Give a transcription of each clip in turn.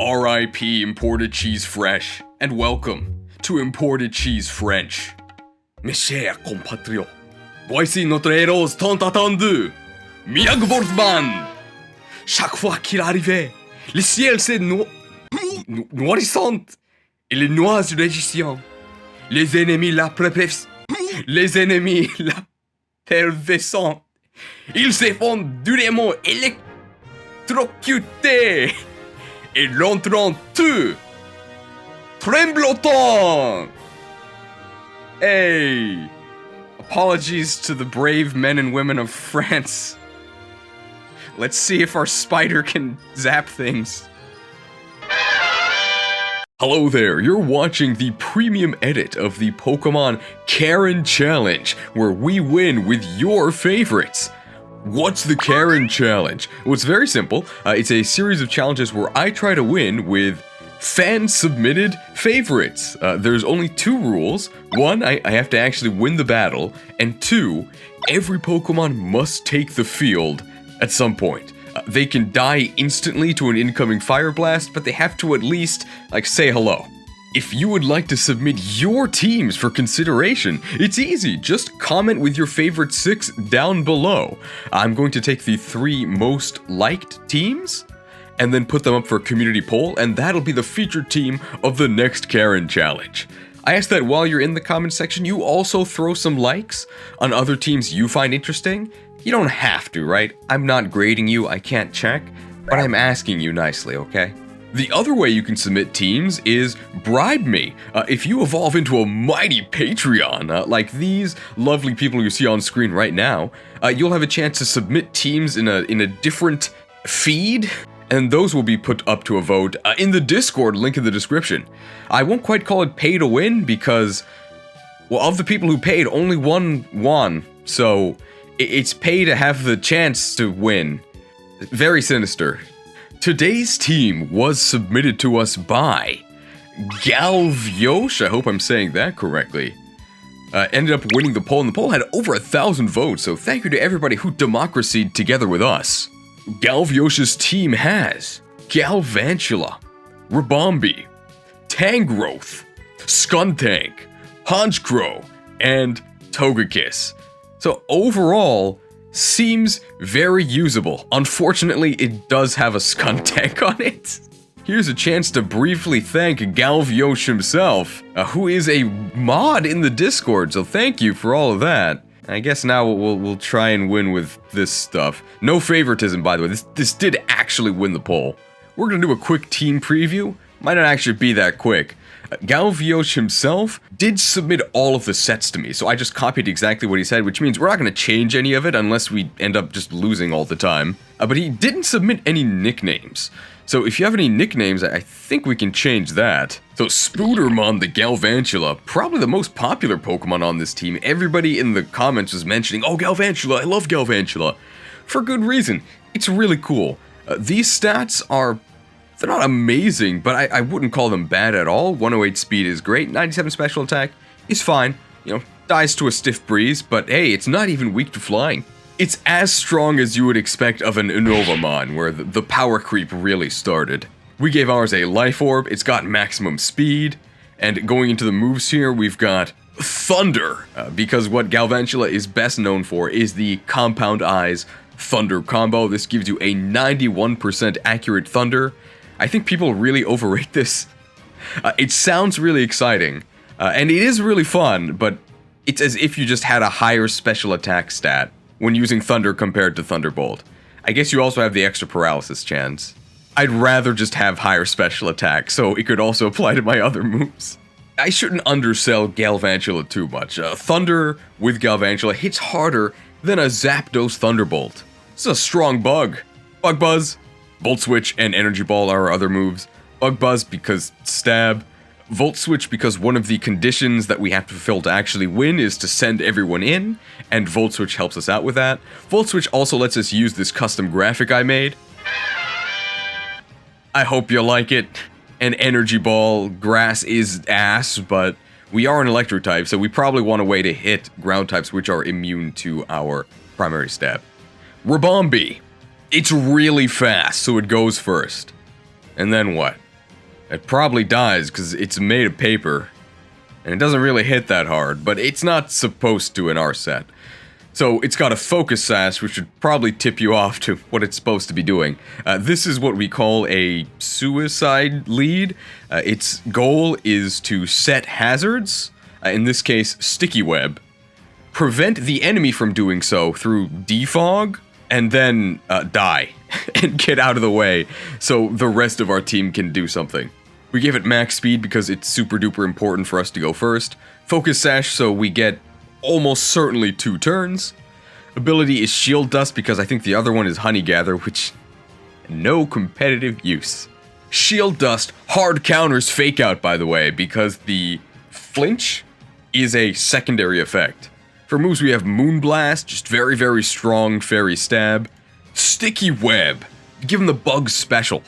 R.I.P. Imported Cheese Fresh, and welcome to Imported Cheese French. Mes chers compatriotes, voici notre héros tant attendu, Miagvortman. Chaque fois qu'il arrivait, le ciel s'est noircissant et les nuages régissant. Les ennemis la perversant. Ils se font durement électrocutés et l'entrant tout tremblotant. Hey, apologies to the brave men and women of France. Let's see if our spider can zap things. Hello there, you're watching the premium edit of the Pokemon Keron Challenge, where we win with your favorites. What's the Keron Challenge? Well, it's very simple. It's a series of challenges where I try to win with fan-submitted favorites. There's only two rules. One, I have to actually win the battle, and two, every Pokemon must take the field at some point. They can die instantly to an incoming Fire Blast, but they have to at least, say hello. If you would like to submit your teams for consideration, it's easy. Just comment with your favorite 6 down below. I'm going to take the 3 most liked teams, and then put them up for a community poll, and that'll be the featured team of the next Keron Challenge. I ask that while you're in the comment section, you also throw some likes on other teams you find interesting. You don't have to, right? I'm not grading you, I can't check, but I'm asking you nicely, okay? The other way you can submit teams is bribe me. If you evolve into a mighty Patreon, like these lovely people you see on screen right now, you'll have a chance to submit teams in a different feed, and those will be put up to a vote in the Discord, link in the description. I won't quite call it pay to win because, well, of the people who paid, only one won, so it's pay to have the chance to win. Very sinister. Today's team was submitted to us by Galvyosh, I hope I'm saying that correctly. Ended up winning the poll, and the poll had over 1,000 votes, so thank you to everybody who democracied together with us. Galvyosh's team has Galvantula, Ribombee, Tangrowth, Skuntank, Honchkrow, and Togekiss. So overall, seems very usable. Unfortunately, it does have a Skuntank on it. Here's a chance to briefly thank Galvyosh himself, who is a mod in the Discord, so thank you for all of that. I guess now we'll try and win with this stuff. No favoritism, by the way. This did actually win the poll. We're gonna do a quick team preview. Might not actually be that quick. Galvyosh himself did submit all of the sets to me, so I just copied exactly what he said, which means we're not going to change any of it unless we end up just losing all the time. But he didn't submit any nicknames. So if you have any nicknames, I think we can change that. So Spoodermon the Galvantula, probably the most popular Pokemon on this team. Everybody in the comments was mentioning, oh, Galvantula, I love Galvantula. For good reason. It's really cool. These stats are... they're not amazing, but I wouldn't call them bad at all. 108 speed is great, 97 special attack is fine. You know, dies to a stiff breeze, but hey, it's not even weak to flying. It's as strong as you would expect of an Unovamon, where the power creep really started. We gave ours a Life Orb, it's got maximum speed, and going into the moves here, we've got Thunder, because what Galvantula is best known for is the Compound Eyes Thunder combo. This gives you a 91% accurate Thunder. I think people really overrate this. It sounds really exciting, and it is really fun, but it's as if you just had a higher special attack stat when using Thunder compared to Thunderbolt. I guess you also have the extra paralysis chance. I'd rather just have higher special attack, so it could also apply to my other moves. I shouldn't undersell Galvantula too much. Thunder with Galvantula hits harder than a Zapdos Thunderbolt. It's a strong bug. Bug Buzz. Volt Switch and Energy Ball are our other moves. Bug Buzz because stab. Volt Switch because one of the conditions that we have to fulfill to actually win is to send everyone in, and Volt Switch helps us out with that. Volt Switch also lets us use this custom graphic I made. I hope you like it. And Energy Ball, grass is ass, but we are an electric type, so we probably want a way to hit ground types which are immune to our primary stab. Ribombee. It's really fast, so it goes first. And then what? It probably dies because it's made of paper. And it doesn't really hit that hard, but it's not supposed to in our set. So it's got a focus sash, which should probably tip you off to what it's supposed to be doing. This is what we call a suicide lead. Its goal is to set hazards, in this case, sticky web, prevent the enemy from doing so through defog, and then die and get out of the way so the rest of our team can do something. We gave it max speed because it's super duper important for us to go first. Focus sash, so we get almost certainly 2 turns. Ability is shield dust because I think the other one is honey gather, which no competitive use. Shield dust hard counters fake out, by the way, because the flinch is a secondary effect. For moves we have Moonblast, just very, very strong fairy stab. Sticky web, give him the bug special.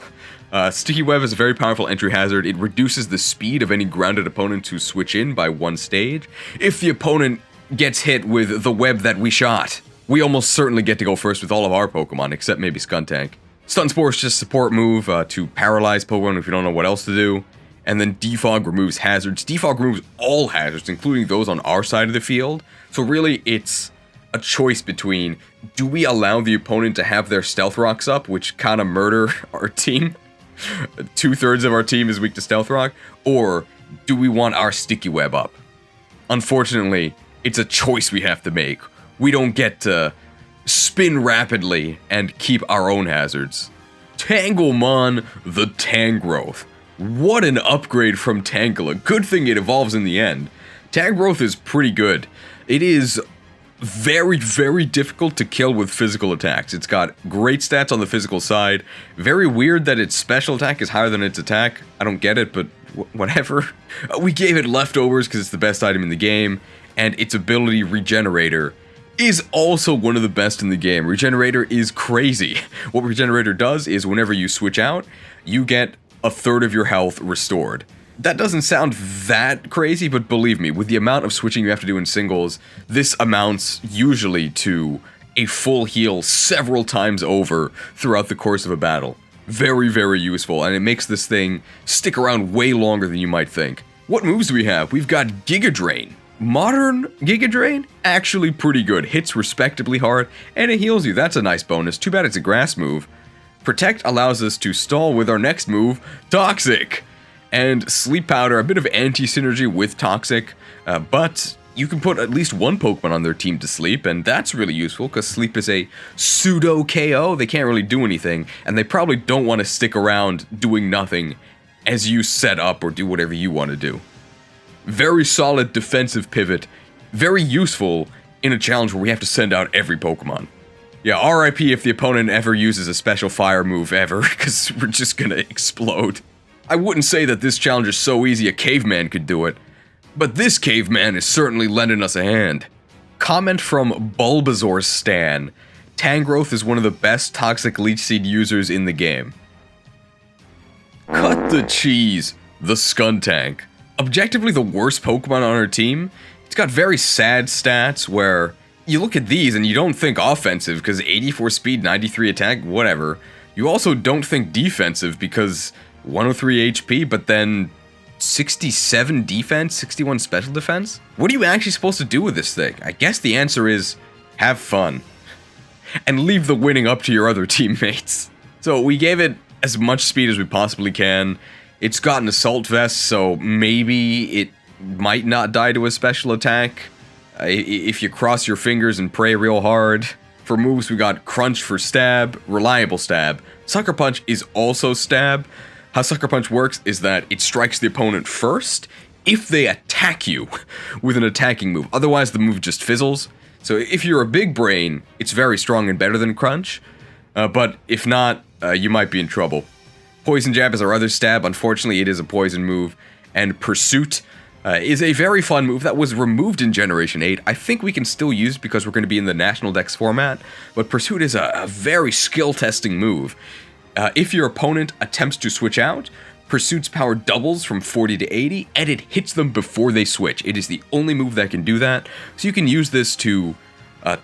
Sticky web is a very powerful entry hazard. It reduces the speed of any grounded opponent to switch in by 1 stage. If the opponent gets hit with the web that we shot, we almost certainly get to go first with all of our Pokemon, except maybe Skuntank. Stun Spore is just a support move to paralyze Pokemon if you don't know what else to do. And then Defog removes hazards. Defog removes all hazards, including those on our side of the field. So really, it's a choice between, do we allow the opponent to have their Stealth Rocks up, which kind of murder our team? 2/3 of our team is weak to Stealth Rock, or do we want our Sticky Web up? Unfortunately, it's a choice we have to make. We don't get to spin rapidly and keep our own hazards. Tanglemon the Tangrowth. What an upgrade from Tangela. Good thing it evolves in the end. Tangrowth is pretty good. It is very, very difficult to kill with physical attacks. It's got great stats on the physical side. Very weird that its special attack is higher than its attack. I don't get it, but whatever. We gave it leftovers because it's the best item in the game, and its ability Regenerator is also one of the best in the game. Regenerator is crazy. What Regenerator does is whenever you switch out, you get 1/3 of your health restored. That doesn't sound that crazy, but believe me, with the amount of switching you have to do in singles, this amounts usually to a full heal several times over throughout the course of a battle. Very, very useful, and it makes this thing stick around way longer than you might think. What moves do we have? We've got Giga Drain. Modern Giga Drain? Actually pretty good. Hits respectably hard, and it heals you. That's a nice bonus. Too bad it's a grass move. Protect allows us to stall with our next move, Toxic. And Sleep Powder, a bit of anti-synergy with Toxic, but you can put at least one Pokemon on their team to sleep, and that's really useful, because Sleep is a pseudo-KO. They can't really do anything, and they probably don't want to stick around doing nothing as you set up or do whatever you want to do. Very solid defensive pivot, very useful in a challenge where we have to send out every Pokemon. Yeah, RIP if the opponent ever uses a special fire move ever, because we're just gonna explode. I wouldn't say that this challenge is so easy a caveman could do it, but this caveman is certainly lending us a hand. Comment from Bulbasaur Stan. Tangrowth is one of the best Toxic Leech Seed users in the game. Cut the cheese. The Skuntank. Objectively the worst Pokemon on our team. It's got very sad stats where you look at these and you don't think offensive because 84 speed, 93 attack, whatever. You also don't think defensive because 103 HP, but then 67 defense, 61 special defense? What are you actually supposed to do with this thing? I guess the answer is have fun. And leave the winning up to your other teammates. So we gave it as much speed as we possibly can. It's got an Assault Vest, so maybe it might not die to a special attack. If you cross your fingers and pray real hard. For moves, we got Crunch for Stab, Reliable Stab. Sucker Punch is also Stab. How Sucker Punch works is that it strikes the opponent first if they attack you with an attacking move. Otherwise, the move just fizzles. So if you're a big brain, it's very strong and better than Crunch. But if not, you might be in trouble. Poison Jab is our other stab. Unfortunately, it is a poison move. And Pursuit is a very fun move that was removed in Generation 8. I think we can still use it because we're going to be in the National Dex format. But Pursuit is a very skill-testing move. If your opponent attempts to switch out, Pursuit's power doubles from 40 to 80, and it hits them before they switch. It is the only move that can do that, so you can use this to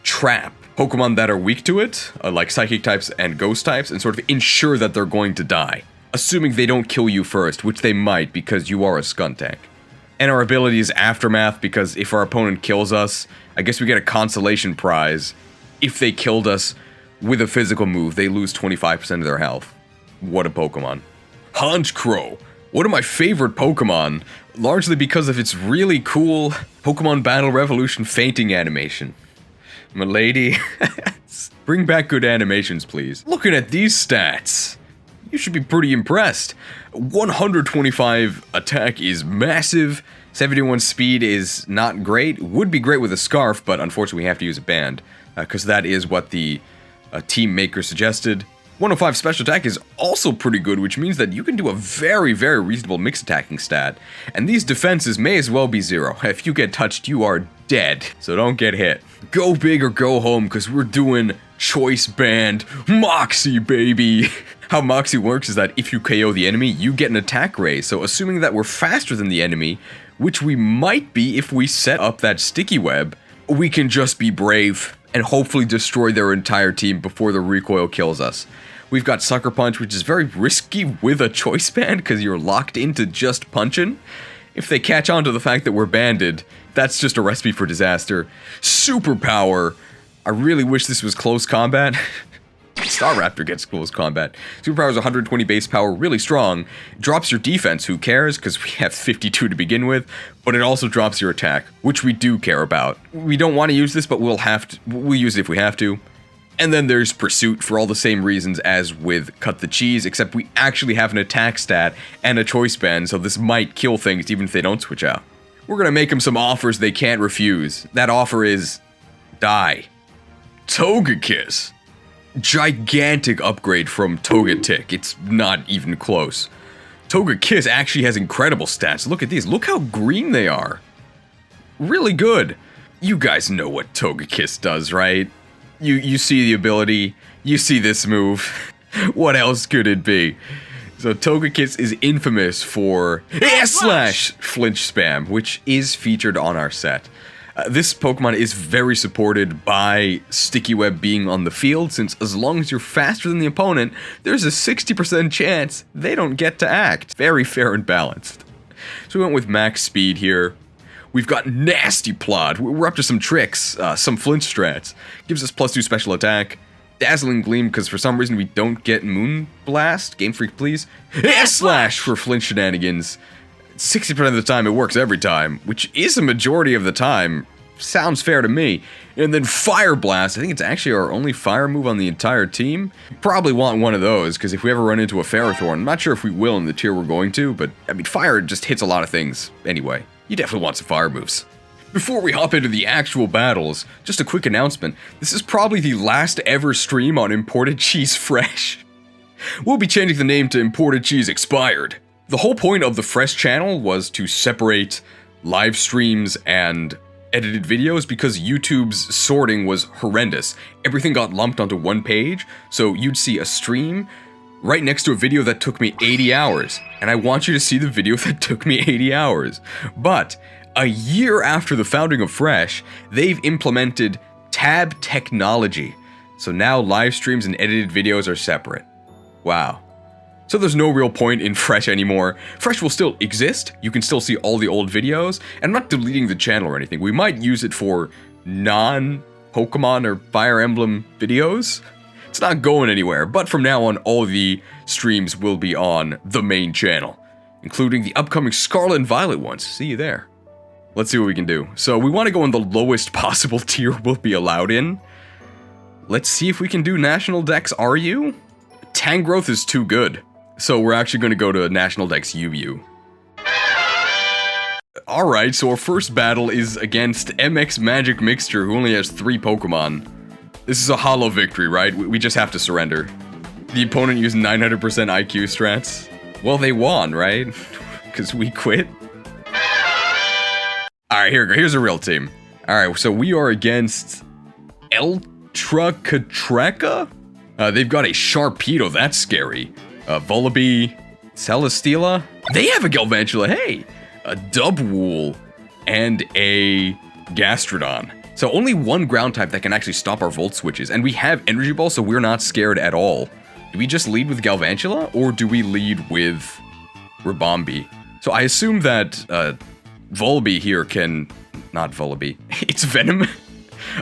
trap Pokemon that are weak to it, like Psychic types and Ghost types, and sort of ensure that they're going to die. assuming they don't kill you first, which they might because you are a Skuntank. And our ability is Aftermath because if our opponent kills us, I guess we get a consolation prize. If they killed us with a physical move, they lose 25% of their health. What a Pokemon. Honchkrow, one of my favorite Pokemon, largely because of its really cool Pokemon Battle Revolution fainting animation. Milady, bring back good animations, please. Looking at these stats, you should be pretty impressed. 125 attack is massive. 71 speed is not great. Would be great with a Scarf, but unfortunately we have to use a band, because that is what the team maker suggested. 105 special attack is also pretty good, which means that you can do a very, very reasonable mixed attacking stat. And these defenses may as well be 0. If you get touched, you are dead, so don't get hit. Go big or go home, because we're doing Choice Band Moxie, baby! How Moxie works is that if you KO the enemy, you get an attack raise. So assuming that we're faster than the enemy, which we might be if we set up that sticky web, we can just be brave and hopefully destroy their entire team before the recoil kills us. We've got Sucker Punch, which is very risky with a Choice Band because you're locked into just punching. If they catch on to the fact that we're banded, that's just a recipe for disaster. Superpower. I really wish this was close combat. Staraptor gets close combat. Superpower is 120 base power, really strong. Drops your defense, who cares, because we have 52 to begin with, but it also drops your attack, which we do care about. We don't want to use this, but we'll use it if we have to. And then there's Pursuit for all the same reasons as with Cut the Cheese, except we actually have an attack stat and a Choice Band, so this might kill things even if they don't switch out. We're gonna make them some offers they can't refuse. That offer is die. Togekiss. Gigantic upgrade from Togetic. It's not even close. Togekiss actually has incredible stats. Look at these. Look how green they are. Really good. You guys know what Togekiss does, right? You see the ability. You see this move. What else could it be? So Togekiss is infamous for Slash flinch spam, which is featured on our set. This Pokemon is very supported by Sticky Web being on the field, since as long as you're faster than the opponent, there's a 60% chance they don't get to act. Very fair and balanced. So we went with max speed here. We've got Nasty Plot. We're up to some tricks, some flinch strats. Gives us +2 special attack. Dazzling Gleam, because for some reason we don't get Moon Blast. Game Freak, please. Slash for flinch shenanigans. 60% of the time, it works every time, which is a majority of the time. Sounds fair to me. And then Fire Blast. I think it's actually our only fire move on the entire team. Probably want one of those, because if we ever run into a Ferrothorn, I'm not sure if we will in the tier we're going to, but I mean, fire just hits a lot of things anyway. You definitely want some fire moves. Before we hop into the actual battles, just a quick announcement. This is probably the last ever stream on Imported Cheese Fresh. We'll be changing the name to Imported Cheese Expired. The whole point of the Fresh channel was to separate live streams and edited videos because YouTube's sorting was horrendous. Everything got lumped onto one page, so you'd see a stream right next to a video that took me 80 hours. And I want you to see the video that took me 80 hours. But a year after the founding of Fresh, they've implemented tab technology. So now live streams and edited videos are separate. Wow. So there's no real point in Fresh anymore. Fresh will still exist, you can still see all the old videos, and I'm not deleting the channel or anything. We might use it for non-Pokemon or Fire Emblem videos. It's not going anywhere, but from now on, all the streams will be on the main channel, including the upcoming Scarlet and Violet ones. See you there. Let's see what we can do. So we want to go in the lowest possible tier we'll be allowed in. Let's see if we can do National Dex RU. Tangrowth is too good. So we're actually going to go to National Dex UU. Alright, so our first battle is against MX Magic Mixture, who only has 3 Pokemon. This is a hollow victory, right? We just have to surrender. The opponent used 900% IQ strats. Well, they won, right? Because we quit. Alright, here we go. Here's a real team. Alright, so we are against Eltracatraca? They've got a Sharpedo, that's scary. Volibee, Celesteela. They have a Galvantula, hey! A Dubwool, and a Gastrodon. So only one ground type that can actually stop our Volt switches, and we have Energy Ball, so we're not scared at all. Do we just lead with Galvantula, or do we lead with Ribombee? So I assume that Volibee here can... Not Volibee. It's Venom.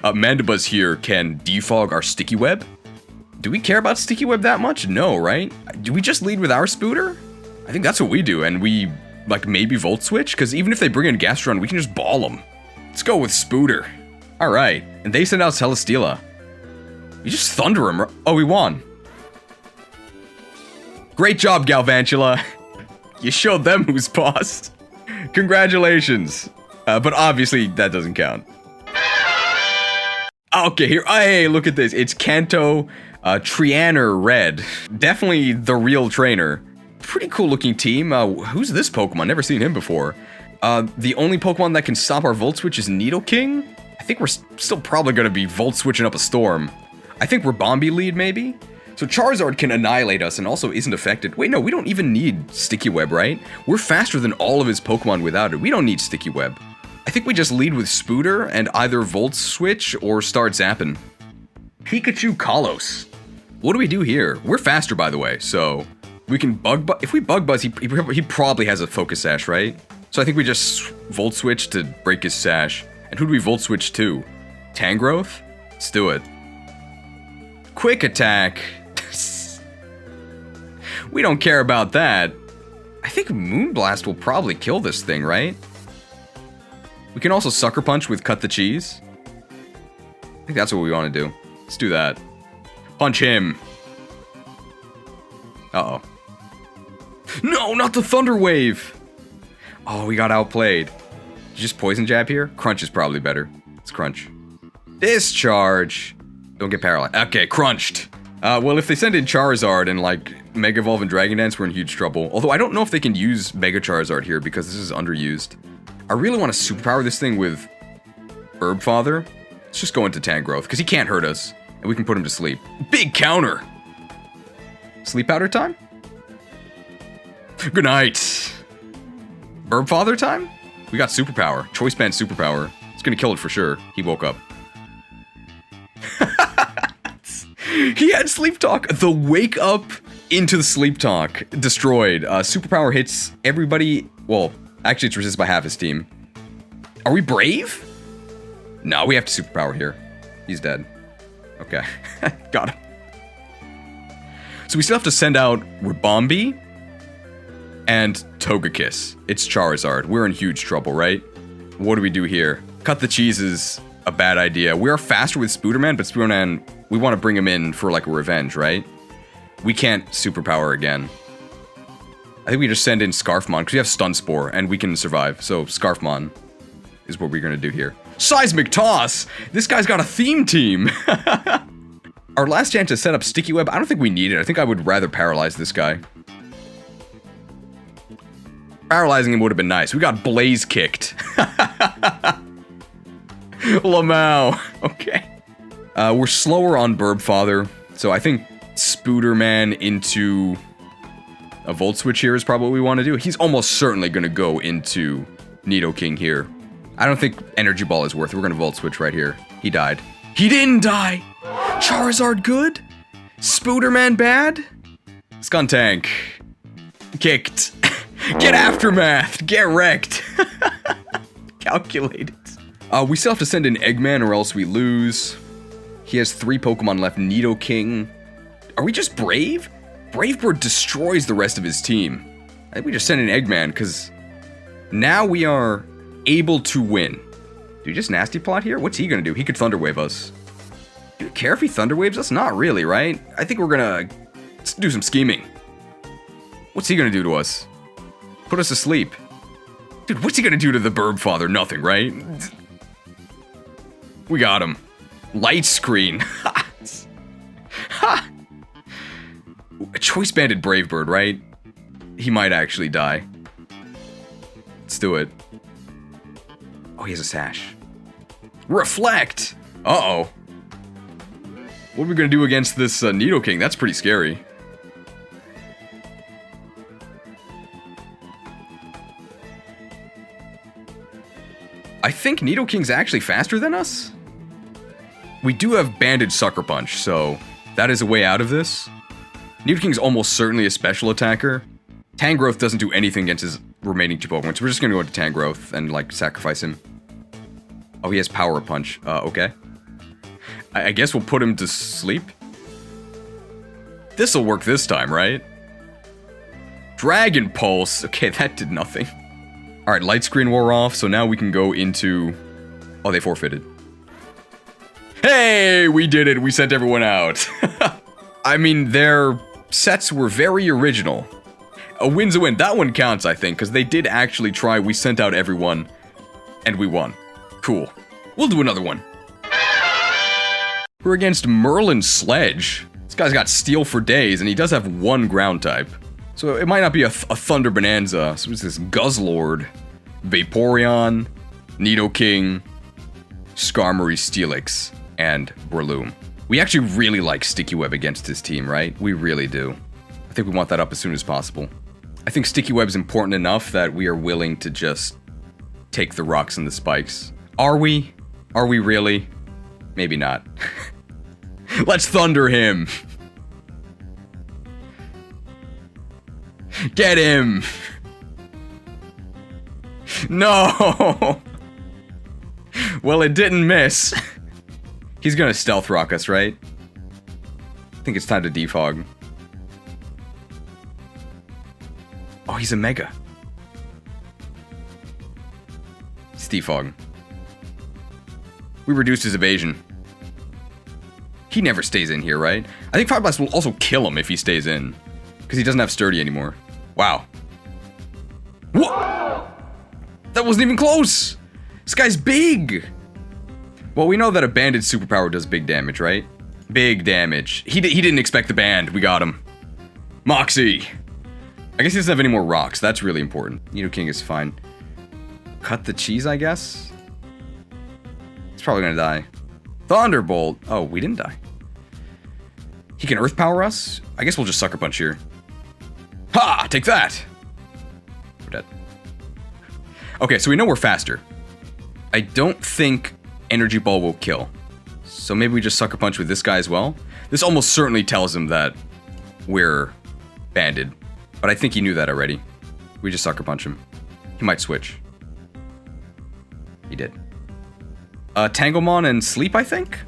Mandibuzz here can defog our Sticky Web. Do we care about Sticky Web that much? No, right? Do we just lead with our Spooder? I think that's what we do, and we, like, maybe Volt Switch? Because even if they bring in Gastron, we can just ball them. Let's go with Spooder. Alright, and they send out Celesteela. We just thunder him. Oh, we won. Great job, Galvantula. You showed them who's boss. Congratulations. But obviously, that doesn't count. Okay, here. Hey, look at this. It's Kanto Trianer Red. Definitely the real trainer. Pretty cool looking team. Who's this Pokemon? Never seen him before. The only Pokemon that can stop our Volt Switch is Nidoking. I think we're still probably going to be Volt Switching up a storm. I think Ribombee lead, maybe? So Charizard can annihilate us and also isn't affected. Wait, no, we don't even need Sticky Web, right? We're faster than all of his Pokemon without it. We don't need Sticky Web. I think we just lead with Spooder and either Volt Switch or start zapping. Pikachu Kalos. What do we do here? We're faster, by the way, so we can Bug Buzz. If we Bug Buzz, he probably has a Focus Sash, right? So I think we just Volt Switch to break his Sash. And who do we Volt Switch to? Tangrowth? Let's do it. Quick Attack. We don't care about that. I think Moonblast will probably kill this thing, right? We can also Sucker Punch with Cut the Cheese. I think that's what we want to do. Let's do that. Punch him. Uh-oh. No, not the Thunder Wave! Oh, we got outplayed. Did you just Poison Jab here? Crunch is probably better. Let's Crunch. Discharge! Don't get paralyzed. Okay, crunched. Well, if they send in Charizard and, like, Mega Evolve and Dragon Dance, we're in huge trouble. Although I don't know if they can use Mega Charizard here because this is underused. I really want to superpower this thing with Herb Father. Let's just go into Tangrowth, because he can't hurt us. And we can put him to sleep. Big counter! Sleep Powder time? Good night. Herb Father time? We got superpower. Choice Band superpower. It's gonna kill it for sure. He woke up. He had Sleep Talk. The Wake Up into the Sleep Talk. Destroyed. Superpower hits everybody. Well, actually it's resisted by half his team. Are we brave? No, we have to superpower here. He's dead. Okay. Got him. So we still have to send out Ribombee and Togekiss. It's Charizard. We're in huge trouble, right? What do we do here? Cut the Cheese is a bad idea. We are faster with Spooderman, but Spooderman, we want to bring him in for like a revenge, right? We can't superpower again. I think we just send in Scarfmon, because we have Stun Spore, and we can survive. So Scarfmon is what we're going to do here. Seismic Toss! This guy's got a theme team! Our last chance to set up Sticky Web, I don't think we need it. I think I would rather paralyze this guy. Paralyzing him would have been nice. We got Blaze kicked. Lamau. Okay. We're slower on Burb Father, so I think Spooderman into a Volt Switch here is probably what we want to do. He's almost certainly going to go into Nidoking here. I don't think Energy Ball is worth it. We're going to Volt Switch right here. He died. He didn't die! Charizard good? Spooderman bad? Skuntank. Kicked. Get Aftermath! Get wrecked! Calculated. We still have to send in Eggman or else we lose. He has 3 Pokemon left. Nidoking. Are we just Brave? Brave Bird destroys the rest of his team. I think we just send in Eggman, because now we are able to win. Do we just Nasty Plot here? What's he gonna do? He could Thunder Wave us. Do you care if he Thunder Waves us? Not really, right? I think we're gonna do some scheming. What's he gonna do to us? Put us to sleep. Dude, what's he gonna do to the Burb Father? Nothing, right? We got him. Light Screen. Ha! A Choice Banded Brave Bird, right? He might actually die. Let's do it. Oh, he has a Sash. Reflect! Uh-oh. What are we gonna do against this Nidoking? That's pretty scary. I think Nidoking's actually faster than us? We do have Banded Sucker Punch, so that is a way out of this. Nidoking's almost certainly a special attacker. Tangrowth doesn't do anything against his remaining 2 Pokemon, so we're just gonna go into Tangrowth and, like, sacrifice him. Oh, he has Power Punch. Okay. I guess we'll put him to sleep. This'll work this time, right? Dragon Pulse. Okay, that did nothing. Alright, Light Screen wore off, so now we can go into... Oh, they forfeited. Hey, we did it. We sent everyone out. I mean, their sets were very original. A win's a win. That one counts, I think, because they did actually try. We sent out everyone, and we won. Cool. We'll do another one. We're against Merlin Sledge. This guy's got Steel for days, and he does have 1 ground type. So it might not be a Thunder Bonanza. So it's this Guzzlord, Vaporeon, Nidoking, Skarmory Steelix, and Breloom. We actually really like Sticky Web against this team, right? We really do. I think we want that up as soon as possible. I think Sticky Web's important enough that we are willing to just take the rocks and the spikes. Are we? Are we really? Maybe not. Let's Thunder him! Get him! No! Well, it didn't miss. He's gonna Stealth Rock us, right? I think it's time to defog. Oh, he's a Mega. It's defog. We reduced his evasion. He never stays in here, right? I think Fire Blast will also kill him if he stays in. Because he doesn't have Sturdy anymore. Wow. What? That wasn't even close! This guy's big! Well, we know that a banded superpower does big damage, right? Big damage. He didn't expect the band. We got him. Moxie! I guess he doesn't have any more rocks. That's really important. Nidoking is fine. Cut the cheese, I guess? It's probably gonna die. Thunderbolt! Oh, we didn't die. He can Earth Power us? I guess we'll just Sucker Punch here. Ha! Take that! We're dead. Okay, so we know we're faster. I don't think Energy Ball will kill. So maybe we just Sucker Punch with this guy as well? This almost certainly tells him that we're banded. But I think he knew that already. We just Sucker Punch him. He might switch. He did. Tanglemon and Sleep, I think?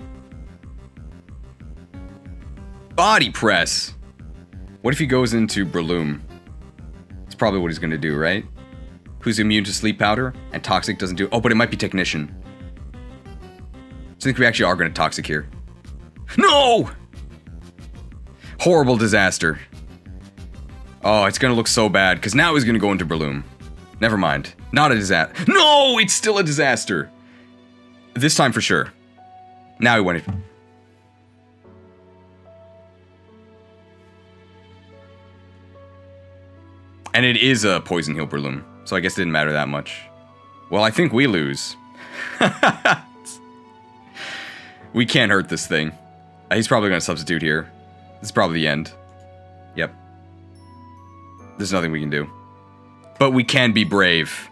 Body Press! What if he goes into Breloom? It's probably what he's gonna do, right? Who's immune to Sleep Powder, and Toxic doesn't do... Oh, but it might be Technician. So I think we actually are gonna Toxic here. No! Horrible disaster. Oh, it's gonna look so bad, because now he's gonna go into Breloom. Never mind. Not a disaster. No! It's still a disaster! This time for sure. Now he went in. And it is a Poison Heal Breloom, so I guess it didn't matter that much. Well, I think we lose. We can't hurt this thing. He's probably going to substitute here. This is probably the end. Yep. There's nothing we can do. But we can be brave.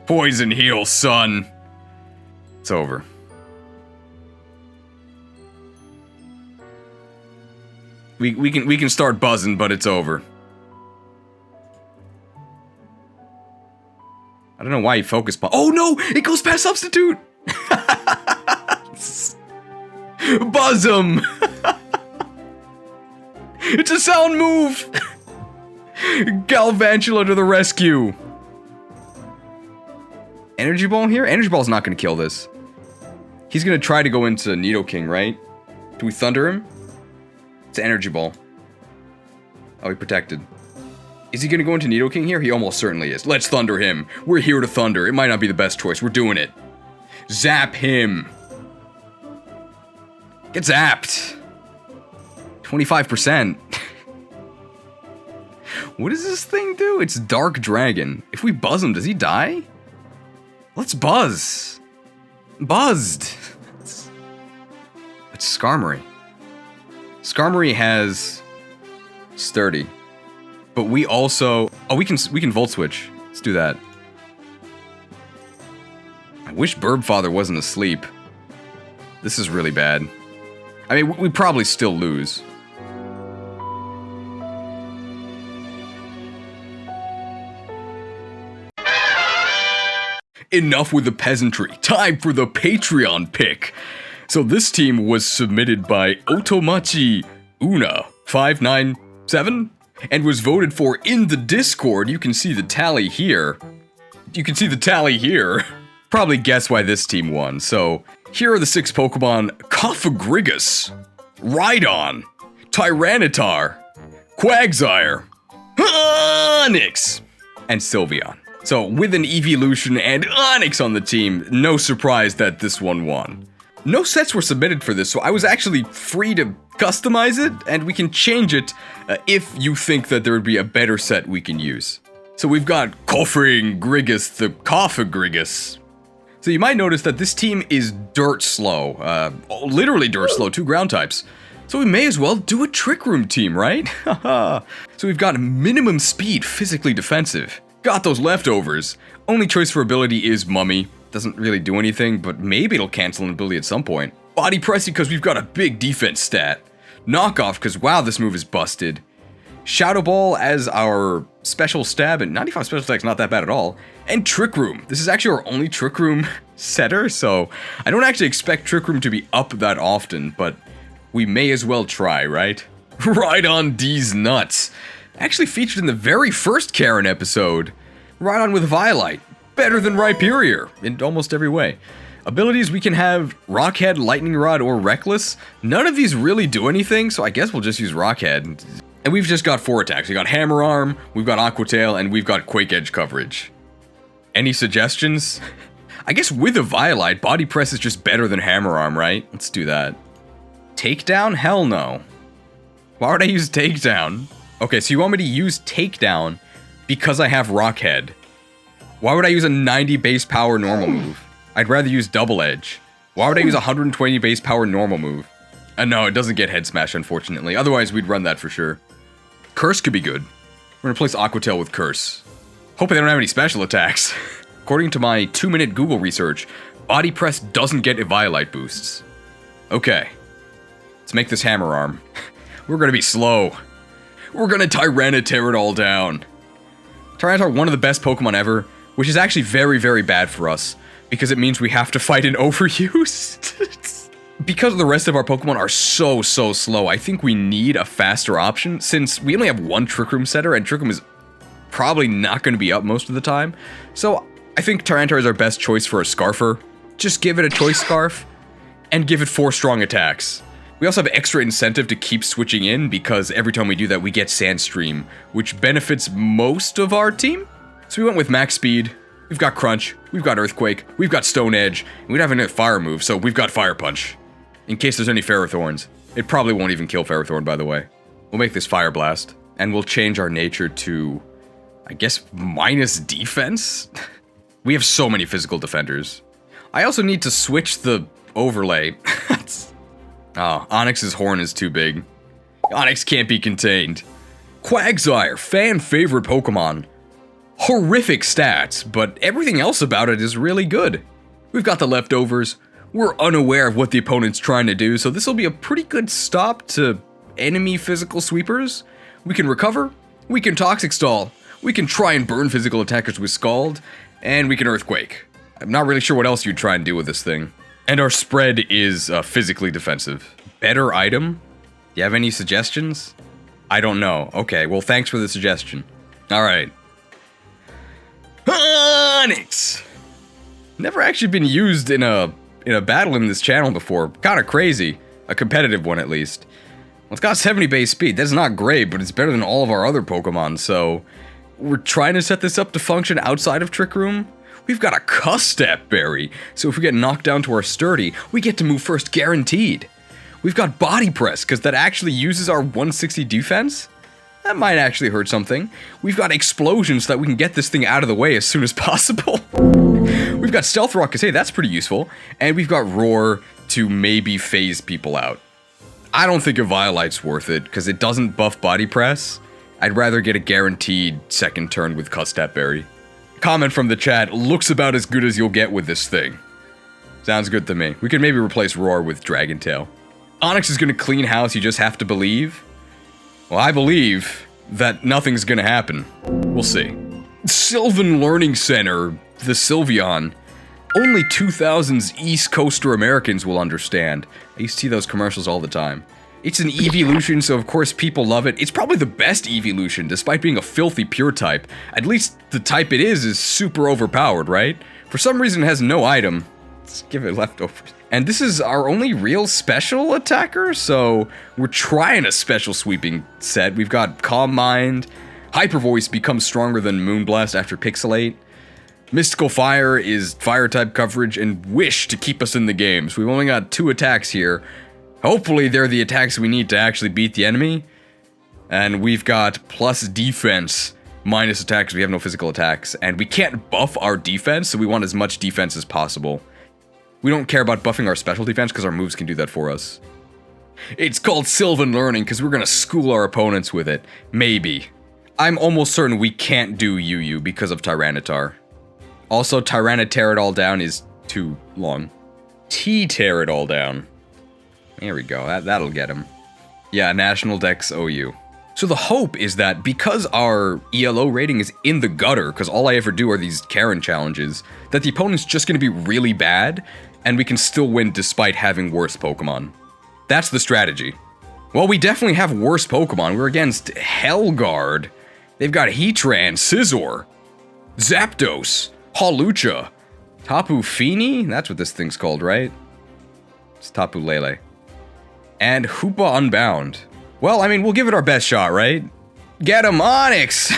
Poison Heal, son. It's over. We can start buzzing, but it's over. I don't know why he focused. Oh no! It goes past substitute. Buzz him. It's a sound move. Galvantula to the rescue. Energy Ball here? Energy Ball's not gonna kill this. He's gonna try to go into Nidoking, right? Do we Thunder him? It's an Energy Ball. Oh, he protected. Is he gonna go into Nidoking here? He almost certainly is. Let's Thunder him. We're here to Thunder. It might not be the best choice. We're doing it. Zap him. Get zapped. 25%. What does this thing do? It's Dark Dragon. If we buzz him, does he die? Let's buzz. Buzzed. It's Skarmory. Skarmory has Sturdy. But we also... Oh, we can Volt Switch. Let's do that. I wish Burb Father wasn't asleep. This is really bad. I mean, we probably still lose. Enough with the peasantry. Time for the Patreon pick. So this team was submitted by Otomachi Una 597 and was voted for in the Discord. You can see the tally here. Probably guess why this team won. So here are the 6 Pokemon: Cofagrigus, Rhydon, Tyranitar, Quagsire, Onix, and Sylveon. So with an Evolution and Onix on the team, no surprise that this one won. No sets were submitted for this, so I was actually free to customize it, and we can change it if you think that there would be a better set we can use. So we've got Cofagrigus, the Cofagrigus. So you might notice that this team is dirt slow, literally dirt slow, 2 ground types. So we may as well do a Trick Room team, right? So we've got minimum speed, physically defensive. Got those leftovers. Only choice for ability is Mummy. Doesn't really do anything, but maybe it'll cancel an ability at some point. Body Pressing because we've got a big defense stat. Knockoff because wow, this move is busted. Shadow Ball as our special stab, and 95 special attack's not that bad at all. And Trick Room. This is actually our only Trick Room setter, so I don't actually expect Trick Room to be up that often, but we may as well try, right? Rhydon D's nuts. Actually featured in the very first Keron episode. Rhydon with Violite. Better than Rhyperior in almost every way. Abilities, we can have Rockhead, Lightning Rod, or Reckless. None of these really do anything, so I guess we'll just use Rockhead. And we've just got 4 attacks. We got Hammer Arm, we've got Aqua Tail, and we've got Quake Edge coverage. Any suggestions? I guess with a Violite, Body Press is just better than Hammer Arm, right? Let's do that. Takedown? Hell no. Why would I use Takedown? Okay, so you want me to use Takedown because I have Rockhead. Why would I use a 90 base power normal move? I'd rather use Double Edge. Why would I use a 120 base power normal move? No, it doesn't get Head Smash, unfortunately. Otherwise, we'd run that for sure. Curse could be good. We're gonna replace Aqua Tail with Curse. Hoping they don't have any special attacks. According to my 2-minute Google research, Body Press doesn't get Eviolite boosts. Okay. Let's make this Hammer Arm. We're gonna be slow. We're gonna Tyranitar it all down. Tyranitar, one of the best Pokemon ever, which is actually very, very bad for us, because it means we have to fight an overuse. Because the rest of our Pokemon are so slow, I think we need a faster option, since we only have 1 Trick Room setter, and Trick Room is probably not going to be up most of the time. So I think Tyranitar is our best choice for a Scarfer. Just give it a Choice Scarf, and give it 4 strong attacks. We also have extra incentive to keep switching in, because every time we do that, we get Sandstream, which benefits most of our team. So we went with Max Speed, we've got Crunch, we've got Earthquake, we've got Stone Edge, and we don't have any Fire move, so we've got Fire Punch. In case there's any Ferrothorns. It probably won't even kill Ferrothorn, by the way. We'll make this Fire Blast, and we'll change our nature to, I guess, minus defense? We have so many physical defenders. I also need to switch the overlay. Oh, Onix's horn is too big. Onix can't be contained. Quagsire, fan favorite Pokemon. Horrific stats, but everything else about it is really good. We've got the leftovers. We're unaware of what the opponent's trying to do, so this will be a pretty good stop to enemy physical sweepers. We can recover, we can Toxic Stall, we can try and burn physical attackers with Scald, and we can Earthquake. I'm not really sure what else you'd try and do with this thing. And our spread is physically defensive. Better item? Do you have any suggestions? I don't know. Okay, well thanks for the suggestion. Alright. Onix! Never actually been used in a battle in this channel before. Kinda crazy. A competitive one, at least. Well, it's got 70 base speed. That's not great, but it's better than all of our other Pokemon, so... We're trying to set this up to function outside of Trick Room. We've got a Custap Berry, so if we get knocked down to our Sturdy, we get to move first guaranteed. We've got Body Press, because that actually uses our 160 defense. That might actually hurt something. We've got Explosion so that we can get this thing out of the way as soon as possible. We've got Stealth Rock, because hey, that's pretty useful. And we've got Roar to maybe phase people out. I don't think a Violite's worth it, because it doesn't buff Body Press. I'd rather get a guaranteed second turn with Custap Berry. Comment from the chat, looks about as good as you'll get with this thing. Sounds good to me. We could maybe replace Roar with Dragon Tail. Onyx is gonna clean house, you just have to believe. Well, I believe that nothing's gonna happen. We'll see. Sylvan Learning Center, the Sylveon. Only 2000s East Coaster Americans will understand. I used to see those commercials all the time. It's an evolution, so of course people love it. It's probably the best evolution, despite being a filthy pure type. At least the type it is super overpowered, right? For some reason it has no item. Let's give it leftovers. And this is our only real special attacker, so we're trying a special sweeping set. We've got Calm Mind. Hyper Voice becomes stronger than Moonblast after Pixelate. Mystical Fire is fire type coverage, and Wish to keep us in the game. So we've only got 2 attacks here. Hopefully they're the attacks we need to actually beat the enemy. And we've got plus defense, minus attacks, we have no physical attacks. And we can't buff our defense, so we want as much defense as possible. We don't care about buffing our special defense because our moves can do that for us. It's called Sylvan Learning because we're gonna school our opponents with it. Maybe. I'm almost certain we can't do UU because of Tyranitar. Also, Tear It All Down is too long. Tear It All Down. There we go, that'll get him. Yeah, National Dex OU. So the hope is that because our ELO rating is in the gutter, because all I ever do are these Keron challenges, that the opponent's just gonna be really bad, and we can still win despite having worse Pokemon. That's the strategy. Well, we definitely have worse Pokemon. We're against Hellguard. They've got Heatran, Scizor, Zapdos, Hawlucha, Tapu Fini? That's what this thing's called, right? It's Tapu Lele. And Hoopa Unbound. Well, I mean, we'll give it our best shot, right? Get him, Onyx!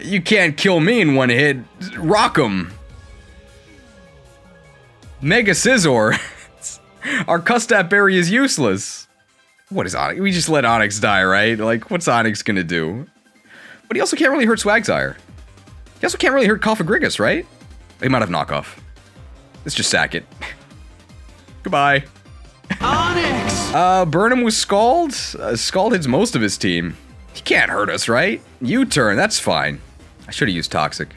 You can't kill me in one hit. Rock him. Mega Scizor. Our Custap Berry is useless. What is Onyx? We just let Onyx die, right? Like, what's Onyx gonna do? But he also can't really hurt Swagzire. He also can't really hurt Cofagrigus, right? He might have knockoff. Let's just sack it. Goodbye. Onyx! Burnham was Scald. Scald hits most of his team. He can't hurt us, right? U-turn, that's fine. I should have used Toxic.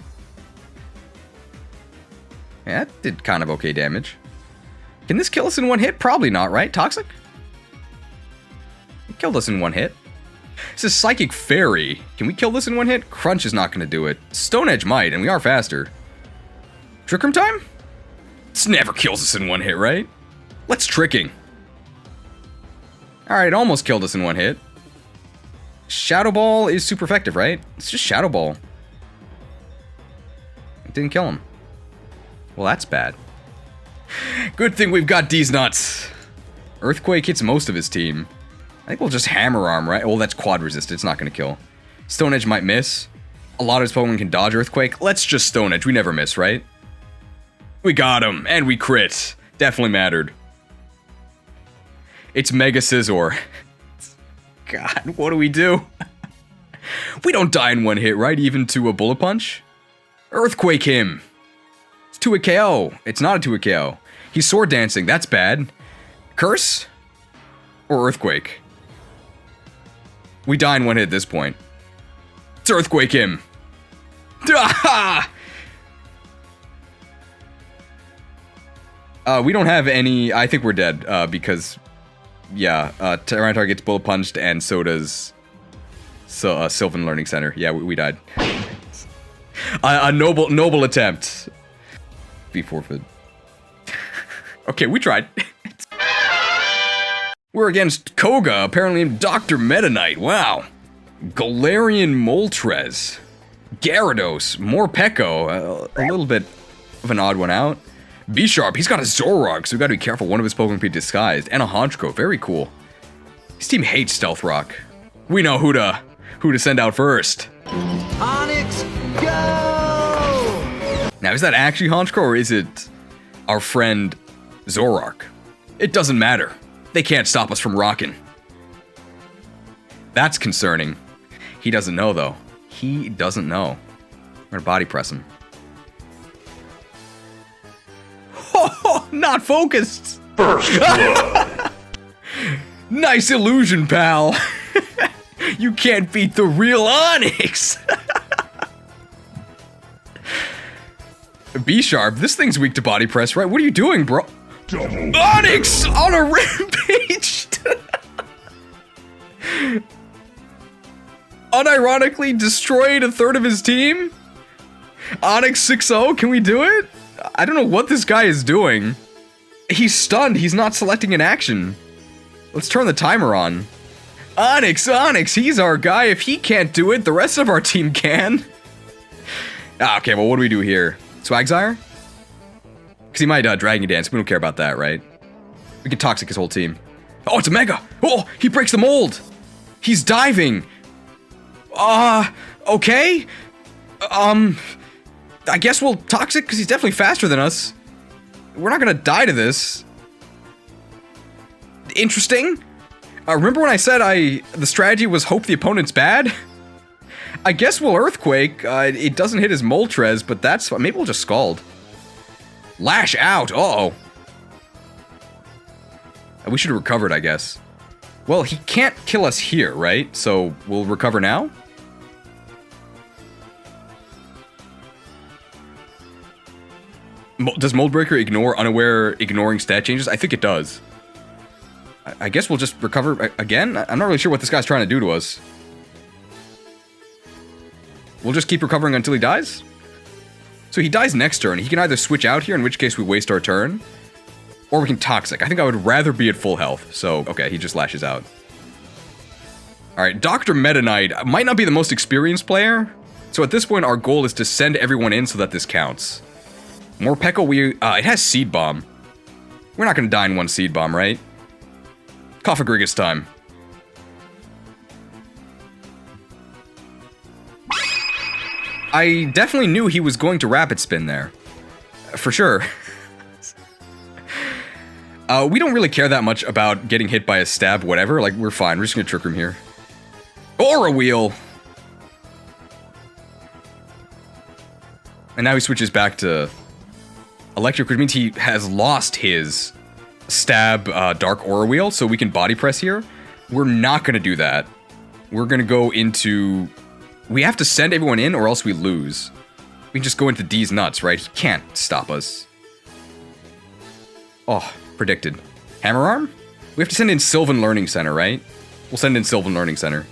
Yeah, that did kind of okay damage. Can this kill us in one hit? Probably not, right? Toxic? It killed us in one hit. This is Psychic Fairy. Can we kill this in one hit? Crunch is not going to do it. Stone Edge might, and we are faster. Trick Room time? This never kills us in one hit, right? Let's Tricking. Alright, almost killed us in one hit. Shadow Ball is super effective, right? It's just Shadow Ball. It didn't kill him. Well, that's bad. Good thing we've got these nuts. Earthquake hits most of his team. I think we'll just Hammer Arm, right? Well, that's quad resist. It's not going to kill. Stone Edge might miss. A lot of his Pokemon can dodge Earthquake. Let's just Stone Edge. We never miss, right? We got him. And we crit. Definitely mattered. It's Mega Scizor. God, what do we do? We don't die in one hit, right? Even to a Bullet Punch? Earthquake him. It's to a KO. It's not a to a KO. He's Sword Dancing. That's bad. Curse? Or Earthquake? We die in one hit at this point. It's Earthquake him. We don't have any... I think we're dead, because... Yeah, Tyranitar gets Bullet Punched, and so does... Sylvan Learning Center. Yeah, we died. A noble attempt. Be forfeit. Okay, we tried. We're against Koga, apparently Dr. Meta Knight. Wow. Galarian Moltres. Gyarados. Morpeko. A little bit of an odd one out. B-Sharp. He's got a Zoroark, so we gotta be careful. One of his Pokemon can be disguised. And a Honchkrow. Very cool. His team hates Stealth Rock. We know who to send out first. Onyx, go! Now, is that actually Honchkrow, or is it our friend Zoroark? It doesn't matter. They can't stop us from rocking. That's concerning. He doesn't know, though. He doesn't know. We're gonna body press him. Oh, not focused! First blood! Nice illusion, pal! You can't beat the real Onyx! B-Sharp, this thing's weak to body press, right? What are you doing, bro? Onyx on a rampage! Unironically destroyed a third of his team? Onyx 6-0, can we do it? I don't know what this guy is doing. He's stunned, he's not selecting an action. Let's turn the timer on. Onyx, he's our guy. If he can't do it, the rest of our team can. Okay, well, what do we do here? Swagzire? Because he might Dragon Dance. We don't care about that, right? We can Toxic his whole team. Oh, it's a Mega! Oh, he breaks the mold! He's diving! Okay? I guess we'll Toxic, because he's definitely faster than us. We're not gonna die to this. Interesting. Remember when I said the strategy was hope the opponent's bad? I guess we'll Earthquake. It doesn't hit his Moltres, but that's... Maybe we'll just Scald. Lash out! Uh-oh. We should have recovered, I guess. Well, he can't kill us here, right? So, we'll recover now? Does Moldbreaker ignore unaware ignoring stat changes? I think it does. I guess we'll just recover again? I'm not really sure what this guy's trying to do to us. We'll just keep recovering until he dies? So he dies next turn. He can either switch out here, in which case we waste our turn, or we can Toxic. I think I would rather be at full health. So, okay, he just lashes out. Alright, Dr. Meta Knight might not be the most experienced player, so at this point our goal is to send everyone in so that this counts. More Pekka, it has Seed Bomb. We're not gonna die in one Seed Bomb, right? Coffagrigus time. I definitely knew he was going to Rapid Spin there. For sure. We don't really care that much about getting hit by a stab, whatever. Like, we're fine. We're just gonna Trick Room here. Aura Wheel! And now he switches back to Electric, which means he has lost his stab Dark Aura Wheel, so we can Body Press here. We're not gonna do that. We're gonna go into... We have to send everyone in or else we lose. We can just go into D's nuts, right? He can't stop us. Oh, predicted. Hammer Arm? We have to send in Sylvan Learning Center, right? We'll send in Sylvan Learning Center.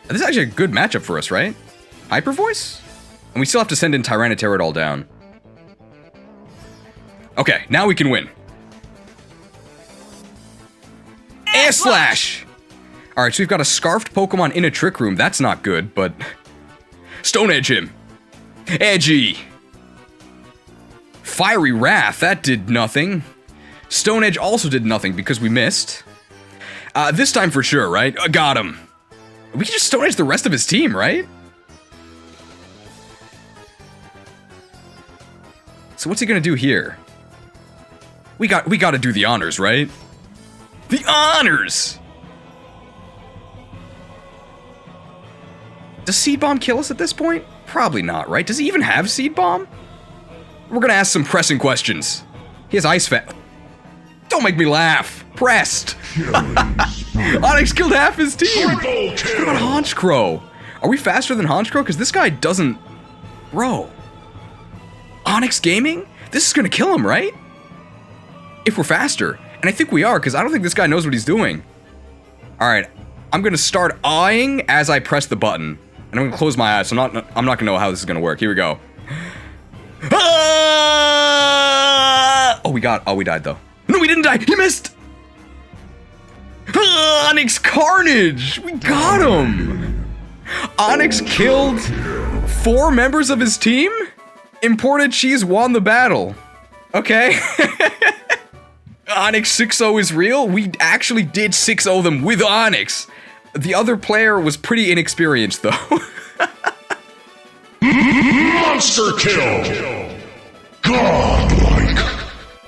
This is actually a good matchup for us, right? Hyper Voice? And we still have to send in Tyranitar down. Okay, now we can win. Air Slash! Alright, so we've got a Scarfed Pokemon in a Trick Room. That's not good, but... Stone Edge him! Edgy! Fiery Wrath, that did nothing. Stone Edge also did nothing because we missed. This time for sure, right? Got him! We can just Stone Edge the rest of his team, right? So what's he gonna do here? We gotta do the honors, right? The honors! Does Seed Bomb kill us at this point? Probably not, right? Does he even have Seed Bomb? We're gonna ask some pressing questions. He has Ice Fat. Don't make me laugh. Pressed. Onyx killed half his team. What about Honchkrow? Are we faster than Honchkrow? Because this guy doesn't... Bro. Onyx Gaming? This is gonna kill him, right? If we're faster. And I think we are, because I don't think this guy knows what he's doing. Alright. I'm gonna start eyeing as I press the button. And I'm gonna close my eyes, so I'm not gonna know how this is gonna work. Here we go. Ah! Oh, we died though. No, we didn't die. He missed. Onyx Carnage. We got him. Onyx killed 4 members of his team. Imported Cheese won the battle. Okay. Onyx 6-0 is real. We actually did 6-0 them with Onyx. The other player was pretty inexperienced though. Monster kill! God!